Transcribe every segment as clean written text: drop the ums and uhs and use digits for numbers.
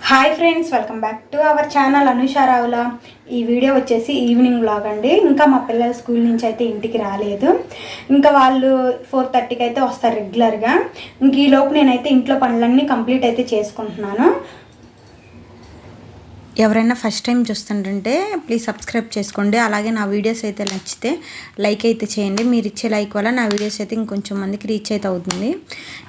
Hi friends, welcome back to our channel Anusha Ravula. ఈ video వచ్చేసి evening vlog అండి. ఇంకా మా పిల్లలు స్కూల్ నుంచి అయితే ఇంటికి రాలేదు. ఇంకా వాళ్ళు 4:30కి అయితే వస్తారు రెగ్యులర్గా. ఇంక ఈలోపు నేనైతే ఇంట్లో పనులన్నీ కంప్లీట్ అయితే చేసుకుంటున్నాను. ఎవరైనా ఫస్ట్ టైం చూస్తుంటే ప్లీజ్ సబ్స్క్రైబ్ చేసుకోండి. అలాగే నా వీడియోస్ అయితే నచ్చితే లైక్ అయితే చేయండి. మీరు ఇచ్చే లైక్ వల్ల నా వీడియోస్ అయితే ఇంకొంచెం మందికి రీచ్ అయితే అవుతుంది.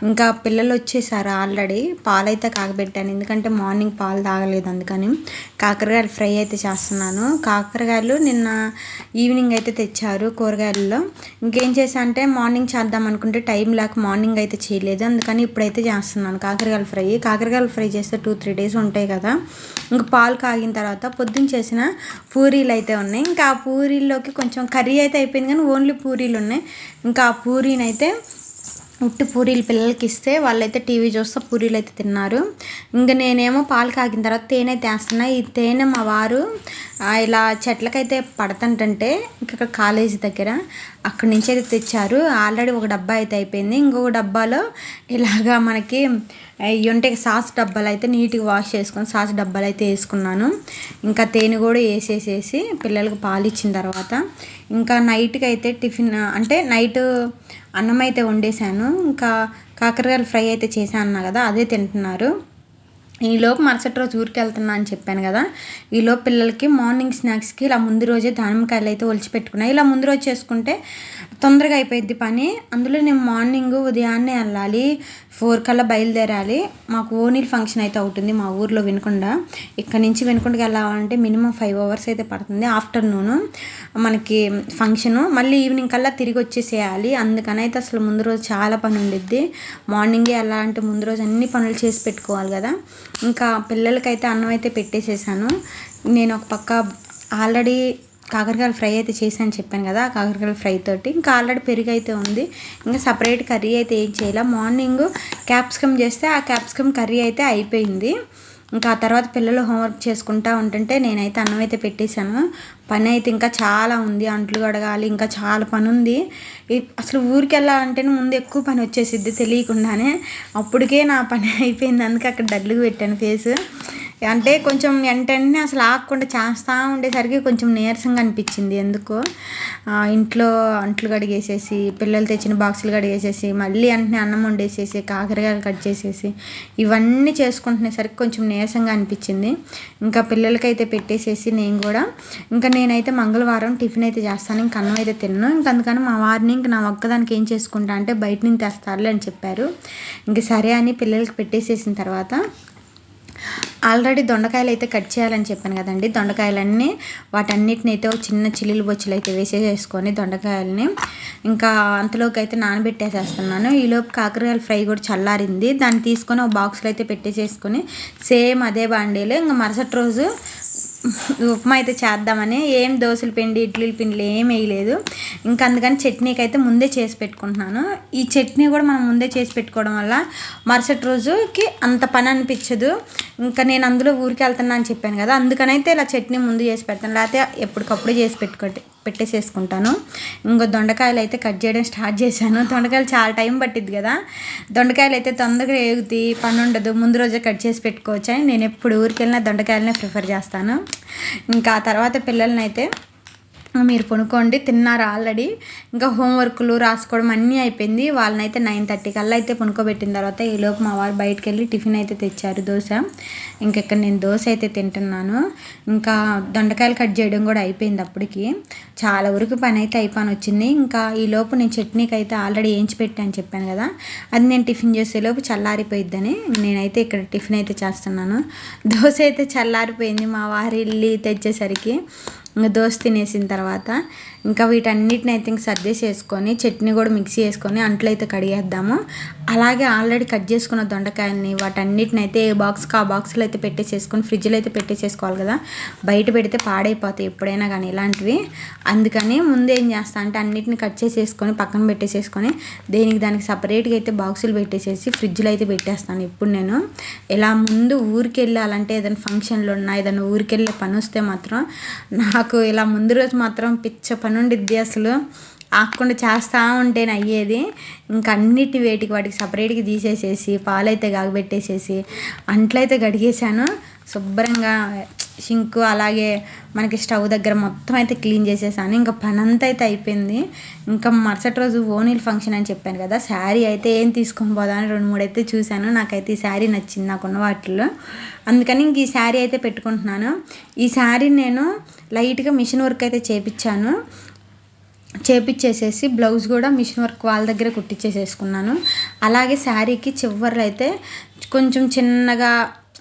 ఇంకా పిల్లలు వచ్చేసారు ఆల్రెడీ. పాలు అయితే కాగబెట్టాను, ఎందుకంటే మార్నింగ్ పాలు తాగలేదు, అందుకని కాకరకాయలు ఫ్రై అయితే చేస్తున్నాను. కాకరకాయలు నిన్న ఈవినింగ్ అయితే తెచ్చారు కూరగాయలలో. ఇంకేం చేశా అంటే మార్నింగ్ చేద్దాం అనుకుంటే టైం లేక మార్నింగ్ అయితే చేయలేదు, అందుకని ఇప్పుడైతే చేస్తున్నాను కాకరకాయలు ఫ్రై. కాకరకాయలు ఫ్రై చేస్తే 2-3 డేస్ ఉంటాయి కదా. ఇంకా పాలు కాగిన తర్వాత పొద్దున్న చేసిన పూరీలు అయితే ఉన్నాయి. ఇంకా ఆ పూరీల్లోకి కొంచెం కర్రీ అయితే అయిపోయింది, కానీ ఓన్లీ పూరీలు ఉన్నాయి. ఇంకా ఆ పూరీని అయితే ఉట్టి పూరీలు పిల్లలకి ఇస్తే వాళ్ళైతే టీవీ చూస్తూ పూరీలు అయితే తిన్నారు. ఇంకా నేనేమో పాలు కాగిన తర్వాత తేనె వేస్తున్నా. ఈ తేనె మా వారు ఇలా చెట్లకైతే పడుతుంటే ఇంకా కాలేజీ దగ్గర అక్కడి నుంచి అయితే తెచ్చారు. ఆల్రెడీ ఒక డబ్బా అయితే అయిపోయింది. ఇంకొక డబ్బాలో ఇలాగా మనకి ఉంటే సాస్ డబ్బాలు అయితే నీట్గా వాష్ చేసుకొని సాస్ డబ్బాలు అయితే వేసుకున్నాను. ఇంకా తేనె కూడా వేసేసేసి పిల్లలకు పాలు ఇచ్చిన తర్వాత ఇంకా నైట్కి అయితే టిఫిన్ అంటే నైట్ అన్నం అయితే వండేసాను. ఇంకా కాకరకాయలు ఫ్రై అయితే చేశాను కదా, అదే తింటున్నారు. ఈలోపు మరుసటి రోజు ఊరికి వెళ్తున్నా అని చెప్పాను కదా. ఈలోపు పిల్లలకి మార్నింగ్ స్నాక్స్కి ఇలా ముందు రోజే దానిమ్మకాయలు అయితే ఒలిచి పెట్టుకున్నాను. ఇలా ముందు రోజు చేసుకుంటే తొందరగా అయిపోయింది పని. అందులో నేను మార్నింగ్ ఉదయాన్నే వెళ్ళాలి, 4 కల్లా బయలుదేరాలి. మాకు ఓనీల్ ఫంక్షన్ అయితే అవుతుంది మా ఊర్లో వినకొండ. ఇక్కడ నుంచి వినకొండకి వెళ్ళాలంటే మినిమం 5 అవర్స్ అయితే పడుతుంది. ఆఫ్టర్నూన్ మనకి ఫంక్షను, మళ్ళీ ఈవినింగ్ కల్లా తిరిగి వచ్చేసేయాలి. అందుకని అయితే అసలు ముందు రోజు చాలా పని ఉండిద్ది. మార్నింగే వెళ్ళాలంటే ముందు రోజు అన్ని పనులు చేసి పెట్టుకోవాలి కదా. ఇంకా పిల్లలకైతే అన్నం అయితే పెట్టేసేసాను. నేను ఒక పక్క ఆల్రెడీ కాకరకాయలు ఫ్రై అయితే చేశాను చెప్పాను కదా, కాకరకాయల ఫ్రై తోటి ఇంకా ఆల్రెడీ పెరుగు అయితే ఉంది. ఇంకా సపరేట్ కర్రీ అయితే ఏం చేయాలి. మార్నింగ్ క్యాప్సికమ్ చేస్తే ఆ క్యాప్సికమ్ కర్రీ అయితే అయిపోయింది. ఇంకా ఆ తర్వాత పిల్లలు హోంవర్క్ చేసుకుంటూ ఉంటుంటే నేనైతే అన్నం అయితే పెట్టేశాను. పని అయితే ఇంకా చాలా ఉంది, అంట్లు కడగాలి, ఇంకా చాలా పని ఉంది. అసలు ఊరికి వెళ్ళాలంటేనే ముందు ఎక్కువ పని వచ్చేసిద్ది తెలియకుండానే. అప్పటికే నా పని అయిపోయింది, అందుకే అక్కడ డల్లుగా పెట్టాను ఫేస్. అంటే కొంచెం వెంటనే అసలు ఆగకుండా చేస్తూ ఉండేసరికి కొంచెం నీరసంగా అనిపించింది ఎందుకో. ఇంట్లో అంట్లు కడిగేసేసి పిల్లలు తెచ్చిన బాక్సులు కడిగేసేసి మళ్ళీ వెంటనే అన్నం వండేసేసి కాకరకాయలు కట్ చేసేసి ఇవన్నీ చేసుకుంటునేసరికి కొంచెం నీరసంగా అనిపించింది. ఇంకా పిల్లలకైతే పెట్టేసేసి నేను కూడా ఇంకా నేనైతే మంగళవారం టిఫిన్ అయితే చేస్తాను, ఇంకా అన్నం అయితే తిన్నాను. ఇంకా అందుకని మా వారిని ఇంక నా ఒక్కదానికి ఏం చేసుకుంటా అంటే బయట నుంచి తెస్తారులే అని చెప్పారు. ఇంక సరే అని పిల్లలకి పెట్టేసేసిన తర్వాత ఆల్రెడీ దొండకాయలు అయితే కట్ చేయాలని చెప్పాను కదండి. దొండకాయలన్నీ వాటన్నిటిని అయితే చిన్న చిల్లులు బొచ్చులు అయితే వేసేసుకొని దొండకాయలని ఇంకా అంతలోకి అయితే నానబెట్టేసేస్తున్నాను. ఈలోపు కాకరకాయల ఫ్రై కూడా చల్లారింది. దాన్ని తీసుకొని ఒక బాక్స్లో అయితే పెట్టేసేసుకొని సేమ్ అదే బాండీలో ఇంకా మరుసటి రోజు ఉప్మా అయితే చేద్దామని ఏం దోశల పిండి ఇడ్లీల పిండిలు ఏం వేయలేదు. ఇంకా అందుకని చట్నీకి అయితే ముందే చేసి పెట్టుకుంటున్నాను. ఈ చట్నీ కూడా మనం ముందే చేసి పెట్టుకోవడం వల్ల మరుసటి రోజుకి అంత పని అనిపించదు. ఇంకా నేను అందులో ఊరికి వెళ్తున్నా అని చెప్పాను కదా, అందుకనైతే ఇలా చట్నీ ముందు చేసి పెడతాను, లేకపోతే ఎప్పటికప్పుడు చేసి పెట్టేసేసుకుంటాను. ఇంకో దొండకాయలు అయితే కట్ చేయడం స్టార్ట్ చేశాను. దొండకాయలు చాలా టైం పట్టిద్ది కదా, దొండకాయలు అయితే తొందరగా ఏగుతాయి, పని ఉండదు, ముందు రోజే కట్ చేసి పెట్టుకోవచ్చు అని నేను ఎప్పుడు ఊరికి వెళ్ళినా దొండకాయలనే ప్రిఫర్ చేస్తాను. ఇంకా ఆ తర్వాత పిల్లల్ని అయితే మీరు కొనుక్కోండి, తిన్నారు ఆల్రెడీ. ఇంకా హోంవర్క్లు రాసుకోవడం అన్నీ అయిపోయింది. వాళ్ళనైతే 9:30 కల్లా అయితే కొనుక్కోబెట్టిన తర్వాత ఈలోపు మా వారు బయటకు వెళ్ళి టిఫిన్ అయితే తెచ్చారు, దోశ. ఇక్కడ నేను దోశ అయితే తింటున్నాను. ఇంకా దొండకాయలు కట్ చేయడం కూడా అయిపోయింది అప్పటికి. చాలా వరకు పని అయితే అయిపోయి వచ్చింది. ఇంకా ఈలోపు నేను చట్నీకి అయితే ఆల్రెడీ వేయించి పెట్టాను చెప్పాను కదా, అది నేను టిఫిన్ చేసేలోపు చల్లారిపోయిద్దని నేనైతే ఇక్కడ టిఫిన్ అయితే చేస్తున్నాను. దోశ అయితే చల్లారిపోయింది మా వారి ఇల్లు తెచ్చేసరికి. ఇంకా దోశ తినేసిన తర్వాత ఇంకా వీటన్నిటిని అయితే ఇంక సర్దేసేసుకొని చట్నీ కూడా మిక్సీ వేసుకొని అంట్లు అయితే కడిగేద్దాము. అలాగే ఆల్రెడీ కట్ చేసుకున్న దొండకాయలని వాటన్నిటిని అయితే ఏ బాక్స్కి ఆ బాక్స్లో అయితే పెట్టేసేసుకొని ఫ్రిడ్జ్లో అయితే పెట్టేసేసుకోవాలి కదా, బయట పెడితే పాడైపోతాయి ఎప్పుడైనా కానీ ఇలాంటివి. అందుకని ముందు ఏం చేస్తా అంటే అన్నిటిని కట్ చేసేసుకొని పక్కన పెట్టేసేసుకొని దానికి సపరేట్గా అయితే బాక్సులు పెట్టేసేసి ఫ్రిడ్జ్లో అయితే పెట్టేస్తాను. ఇప్పుడు నేను ఇలా ముందు ఊరికి వెళ్ళాలంటే ఏదైనా ఫంక్షన్లు ఉన్నా ఏదైనా ఊరికి వెళ్ళే పని వస్తే మాత్రం నాకు ఇలా ముందు రోజు మాత్రం పిచ్చ పని ఉండిద్ది. అసలు ఆకుండా చేస్తూ ఉంటేనే అయ్యేది. ఇంకా అన్నిటి వాటికి సపరేట్గా తీసేసేసి పాలైతే కాగబెట్టేసేసి అంట్లయితే గడిగేసాను శుభ్రంగా. సింకు అలాగే మనకి స్టవ్ దగ్గర మొత్తం అయితే క్లీన్ చేసేసాను. ఇంకా పని అంతా అయితే అయిపోయింది. ఇంకా మరుసటి రోజు ఓనీల్ ఫంక్షన్ అని చెప్పాను కదా, శారీ అయితే ఏం తీసుకొని పోదామని 2-3 అయితే చూశాను. నాకైతే ఈ శారీ నచ్చింది నాకున్న వాటిల్లో, అందుకని ఇంక ఈ శారీ అయితే పెట్టుకుంటున్నాను. ఈ శారీ నేను లైట్గా మిషన్ వర్క్ అయితే చేపించేసేసి బ్లౌజ్ కూడా మిషన్ వర్క్ వాళ్ళ దగ్గర కుట్టించేసేసుకున్నాను. అలాగే శారీకి చివర్లు అయితే కొంచెం చిన్నగా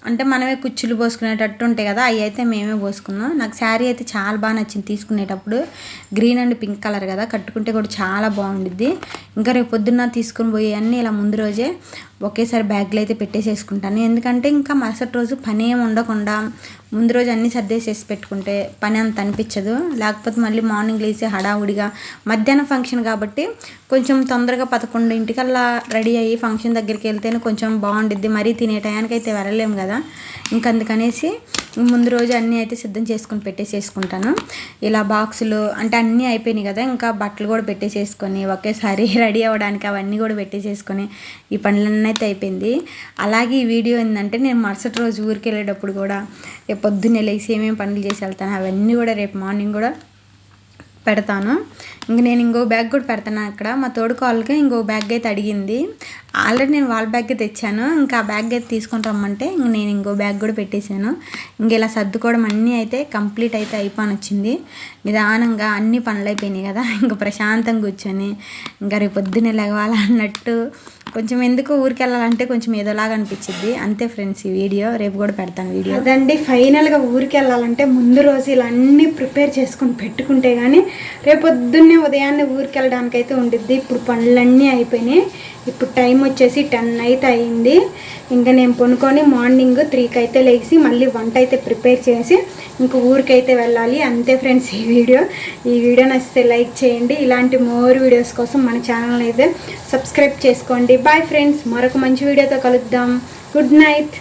అంటే మనమే కుచ్చులు పోసుకునేటట్టు ఉంటాయి కదా, అవి అయితే మేమే పోసుకున్నాం. నాకు శారీ అయితే చాలా బాగా నచ్చింది తీసుకునేటప్పుడు. గ్రీన్ అండ్ పింక్ కలర్ కదా, కట్టుకుంటే కూడా చాలా బాగుండిద్ది. ఇంకా రేపు పొద్దున్న తీసుకుని పోయి అన్నీ ఇలా ముందు రోజే ఒకేసారి బ్యాగ్లో అయితే పెట్టేసేసుకుంటాను. ఎందుకంటే ఇంకా మరుసటి రోజు పని ఏమి ఉండకుండా ముందు రోజు అన్నీ సర్దేసేసి పెట్టుకుంటే పని అంత అనిపించదు. లేకపోతే మళ్ళీ మార్నింగ్ లేచి హడావుడిగా, మధ్యాహ్నం ఫంక్షన్ కాబట్టి కొంచెం తొందరగా 11 రెడీ అయ్యి ఫంక్షన్ దగ్గరికి వెళ్తేనే కొంచెం బాగుండిద్ది. మరీ తినే టయానికి అయితే వెళ్ళలేము కదా, ఇంకా అందుకనేసి ముందు రోజు అన్నీ అయితే సిద్ధం చేసుకొని పెట్టేసేసుకుంటాను. ఇలా బాక్సులు అంటే అన్నీ అయిపోయినాయి కదా, ఇంకా బట్టలు కూడా పెట్టేసేసుకొని ఒకేసారి రెడీ అవ్వడానికి అవన్నీ కూడా పెట్టేసేసుకొని ఈ పనులన్నీ అయితే అయిపోయింది. అలాగే ఈ వీడియో ఏంటంటే నేను మరుసటి రోజు ఊరికి వెళ్ళేటప్పుడు కూడా రేపు పొద్దున్నే లేచి ఏమేమి పనులు చేసి వెళ్తాను అవన్నీ కూడా రేపు మార్నింగ్ కూడా పెడతాను. ఇంక నేను ఇంకో బ్యాగ్ కూడా పెడతాను. అక్కడ మా తోడుకోళ్ళకి ఇంకో బ్యాగ్ అయితే అడిగింది. ఆల్రెడీ నేను వాళ్ళ బ్యాగ్ తెచ్చాను, ఇంకా ఆ బ్యాగ్ అయితే తీసుకొని రమ్మంటే ఇంక నేను ఇంకో బ్యాగ్ కూడా పెట్టేశాను. ఇంక ఇలా సర్దుకోవడం అన్నీ అయితే కంప్లీట్ అయితే అయిపోయి వచ్చింది. నిదానంగా అన్ని పనులు అయిపోయినాయి కదా, ఇంకా ప్రశాంతంగా కూర్చొని ఇంకా రేపు పొద్దున్నే లెగవాలన్నట్టు కొంచెం ఎందుకు ఊరికి వెళ్ళాలంటే కొంచెం ఏదోలాగా అనిపించింది. అంతే ఫ్రెండ్స్, ఈ వీడియో రేపు కూడా పెడతాను వీడియో. అదండి ఫైనల్గా ఊరికి వెళ్ళాలంటే ముందు రోజు ఇలా అన్నీ ప్రిపేర్ చేసుకొని పెట్టుకుంటే కానీ రేపు పొద్దున్నే ఉదయాన్నే ఊరికి వెళ్ళడానికి అయితే ఉండిద్ది. ఇప్పుడు పనులన్నీ అయిపోయినాయి. ఇప్పుడు టైం వచ్చేసి 10 అయితే అయింది. ఇంకా నేను పనుకొని మార్నింగ్ 3కి అయితే లేచి మళ్ళీ వంట అయితే ప్రిపేర్ చేసి ఇంకా ఊరికైతే వెళ్ళాలి. అంతే ఫ్రెండ్స్ ఈ వీడియో నచ్చితే లైక్ చేయండి. ఇలాంటి మోర్ వీడియోస్ కోసం మన ఛానల్ అయితే సబ్స్క్రైబ్ చేసుకోండి. బాయ్ ఫ్రెండ్స్, మరొక మంచి వీడియోతో కలుద్దాం. Good night.